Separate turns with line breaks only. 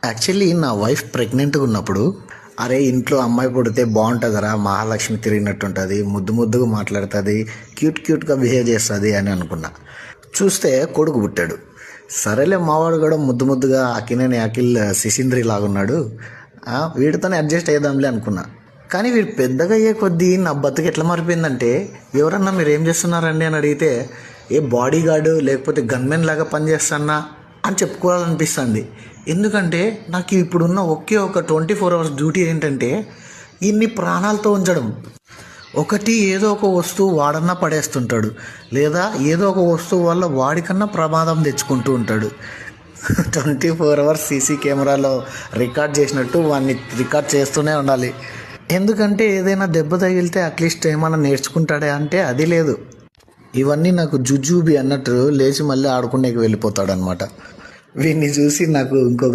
Actually నా wife ప్రెగ్నెంట్గా ఉన్నప్పుడు అరే ఇంట్లో అమ్మాయి పుడితే బాగుంటుందిరా, మహాలక్ష్మి తిరిగినట్టుంటుంది, ముద్దు ముద్దుగా మాట్లాడుతుంది, క్యూట్గా బిహేవ్ చేస్తుంది అని అనుకున్నా. చూస్తే కొడుకు పుట్టాడు. సరేలే మావాడు కూడా ముద్దుగా అకినేని అఖిల్ శిశింద్రి లాగున్నాడు, వీడితోనే అడ్జస్ట్ అయ్యేదాంలే అనుకున్నా. కానీ వీడు పెద్దగా అయ్యే కొద్దీ నా బతుకు ఎట్లా మారిపోయిందంటే, ఎవరన్నా మీరు ఏం చేస్తున్నారండి అని అడిగితే ఏ బాడీ గార్డు లేకపోతే గన్మెన్ లాగా పనిచేస్తున్నా అని చెప్పుకోవాలనిపిస్తుంది. ఎందుకంటే నాకు ఇప్పుడున్న ఒకే ఒక 24 hours డ్యూటీ ఏంటంటే ఇన్ని ప్రాణాలతో ఉంచడం. ఒకటి ఏదో ఒక వస్తువు వాడన్నా పడేస్తుంటాడు, లేదా ఏదో ఒక వస్తువు వల్ల వాడికన్నా ప్రమాదం తెచ్చుకుంటూ ఉంటాడు. 24 hours సీసీ కెమెరాలో రికార్డ్ చేసినట్టు వాడిని రికార్డ్ చేస్తూనే ఉండాలి. ఎందుకంటే ఏదైనా దెబ్బ తగిలితే అట్లీస్ట్ ఏమైనా నేర్చుకుంటాడే అంటే అది లేదు. ఇవన్నీ నాకు జుజూబి అన్నట్టు లేచి మళ్ళీ ఆడుకునేకి వెళ్ళిపోతాడు అనమాట. వీడిని చూసి నాకు ఇంకొక